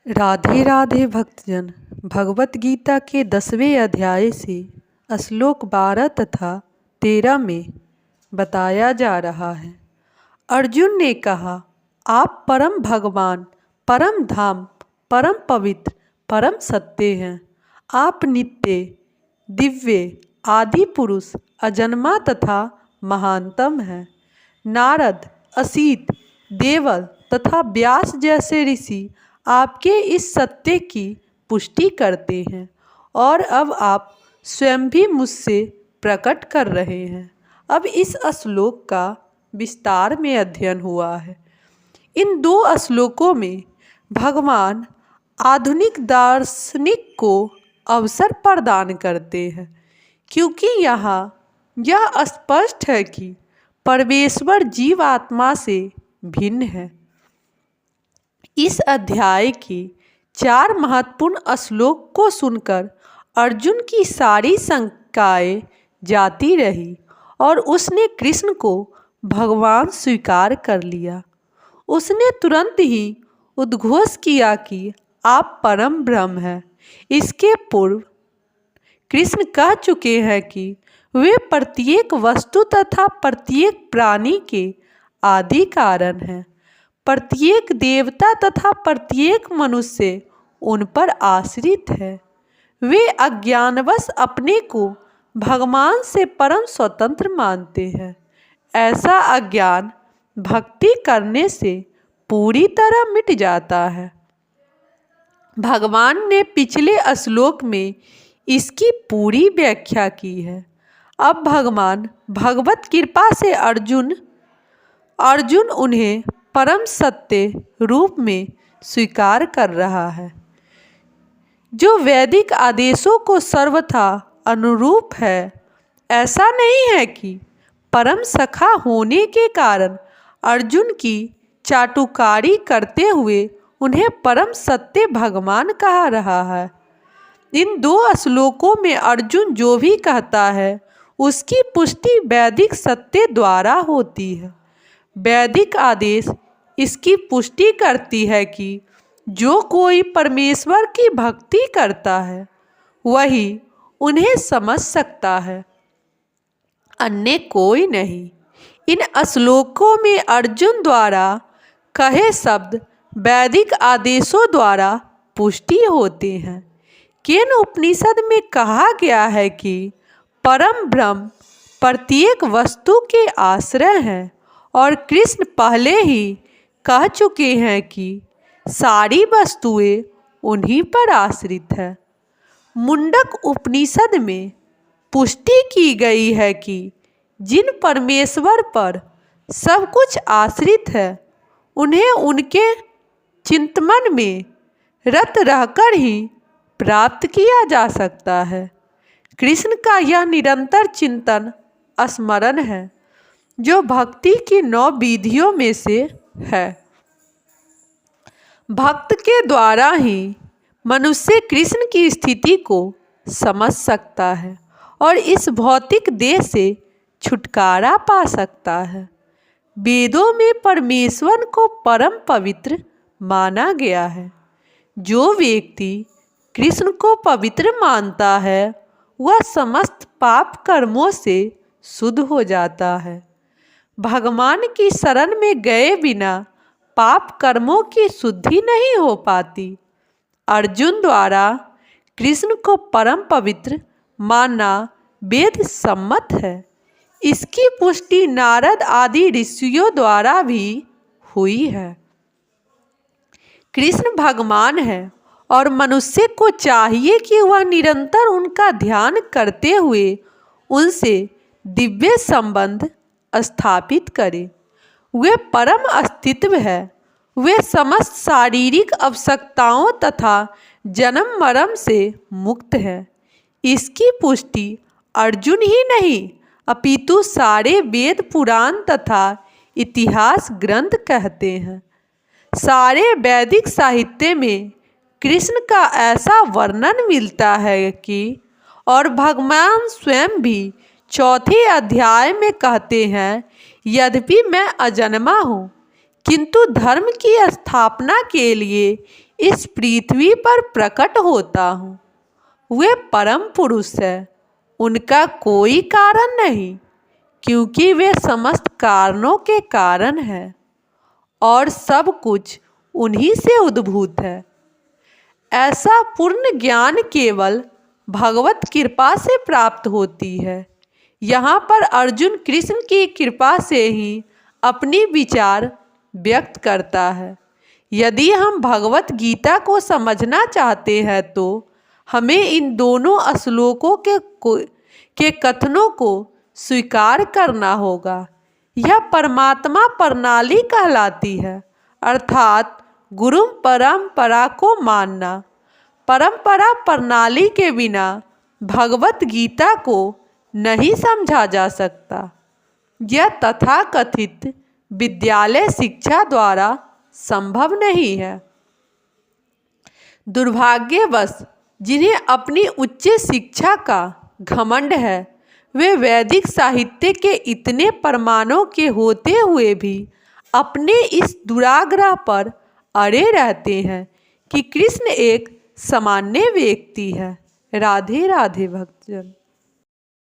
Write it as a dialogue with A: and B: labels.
A: राधे राधे भक्तजन। भगवत गीता के 10वें अध्याय से श्लोक 12 तथा 13 में बताया जा रहा है। अर्जुन ने कहा, आप परम भगवान, परम धाम, परम पवित्र, परम सत्य हैं। आप नित्य, दिव्य, आदि पुरुष, अजन्मा तथा महानतम हैं। नारद, असीत, देवल तथा व्यास जैसे ऋषि आपके इस सत्य की पुष्टि करते हैं और अब आप स्वयं भी मुझसे प्रकट कर रहे हैं। अब इस श्लोक का विस्तार में अध्ययन हुआ है। इन दो श्लोकों में भगवान आधुनिक दार्शनिक को अवसर प्रदान करते हैं, क्योंकि यहाँ यह स्पष्ट है कि परमेश्वर जीव आत्मा से भिन्न है। इस अध्याय के 4 महत्वपूर्ण श्लोक को सुनकर अर्जुन की सारी शंकाएं जाती रही और उसने कृष्ण को भगवान स्वीकार कर लिया। उसने तुरंत ही उद्घोष किया कि आप परम ब्रह्म हैं। इसके पूर्व कृष्ण कह चुके हैं कि वे प्रत्येक वस्तु तथा प्रत्येक प्राणी के आदि कारण हैं। प्रत्येक देवता तथा प्रत्येक मनुष्य उन पर आश्रित है। वे अज्ञानवश अपने को भगवान से परम स्वतंत्र मानते हैं। ऐसा अज्ञान भक्ति करने से पूरी तरह मिट जाता है। भगवान ने पिछले श्लोक में इसकी पूरी व्याख्या की है। अब भगवान भगवत कृपा से अर्जुन उन्हें परम सत्य रूप में स्वीकार कर रहा है, जो वैदिक आदेशों को सर्वथा अनुरूप है। ऐसा नहीं है कि परम सखा होने के कारण अर्जुन की चाटुकारी करते हुए उन्हें परम सत्य भगवान कहा रहा है। इन 2 श्लोकों में अर्जुन जो भी कहता है उसकी पुष्टि वैदिक सत्य द्वारा होती है। वैदिक आदेश इसकी पुष्टि करती है कि जो कोई परमेश्वर की भक्ति करता है वही उन्हें समझ सकता है, अन्य कोई नहीं। इन श्लोकों में अर्जुन द्वारा कहे शब्द वैदिक आदेशों द्वारा पुष्टि होते हैं। केन उपनिषद में कहा गया है कि परम ब्रह्म प्रत्येक वस्तु के आश्रय हैं और कृष्ण पहले ही कह चुके हैं कि सारी वस्तुएं उन्हीं पर आश्रित है। मुंडक उपनिषद में पुष्टि की गई है कि जिन परमेश्वर पर सब कुछ आश्रित है उन्हें उनके चिंतन में रत रहकर ही प्राप्त किया जा सकता है। कृष्ण का यह निरंतर चिंतन स्मरण है, जो भक्ति की 9 विधियों में से है। भक्त के द्वारा ही मनुष्य कृष्ण की स्थिति को समझ सकता है और इस भौतिक देह से छुटकारा पा सकता है। वेदों में परमेश्वर को परम पवित्र माना गया है। जो व्यक्ति कृष्ण को पवित्र मानता है वह समस्त पाप कर्मों से शुद्ध हो जाता है। भगवान की शरण में गए बिना पाप कर्मों की शुद्धि नहीं हो पाती। अर्जुन द्वारा कृष्ण को परम पवित्र मानना वेद सम्मत है। इसकी पुष्टि नारद आदि ऋषियों द्वारा भी हुई है। कृष्ण भगवान है और मनुष्य को चाहिए कि वह निरंतर उनका ध्यान करते हुए उनसे दिव्य संबंध स्थापित करे। वे परम अस्तित्व है। वे समस्त शारीरिक आवश्यकताओं तथा जन्म मरण से मुक्त है। इसकी पुष्टि अर्जुन ही नहीं अपितु सारे वेद पुराण तथा इतिहास ग्रंथ कहते हैं। सारे वैदिक साहित्य में कृष्ण का ऐसा वर्णन मिलता है कि और भगवान स्वयं भी 4 अध्याय में कहते हैं, यद्यपि मैं अजन्मा हूँ किंतु धर्म की स्थापना के लिए इस पृथ्वी पर प्रकट होता हूँ। वे परम पुरुष है, उनका कोई कारण नहीं, क्योंकि वे समस्त कारणों के कारण है और सब कुछ उन्हीं से उद्भूत है। ऐसा पूर्ण ज्ञान केवल भगवत कृपा से प्राप्त होती है। यहाँ पर अर्जुन कृष्ण की कृपा से ही अपनी विचार व्यक्त करता है। यदि हम भगवत गीता को समझना चाहते हैं तो हमें इन दोनों श्लोकों के कथनों को स्वीकार करना होगा। यह परमात्मा प्रणाली कहलाती है, अर्थात गुरु परंपरा को मानना। परंपरा प्रणाली के बिना भगवत गीता को नहीं समझा जा सकता। यह तथाकथित विद्यालय शिक्षा द्वारा संभव नहीं है। दुर्भाग्यवश जिन्हें अपनी उच्च शिक्षा का घमंड है, वे वैदिक साहित्य के इतने प्रमाणों के होते हुए भी अपने इस दुराग्रह पर अड़े रहते हैं कि कृष्ण एक सामान्य व्यक्ति है। राधे राधे भक्तजन।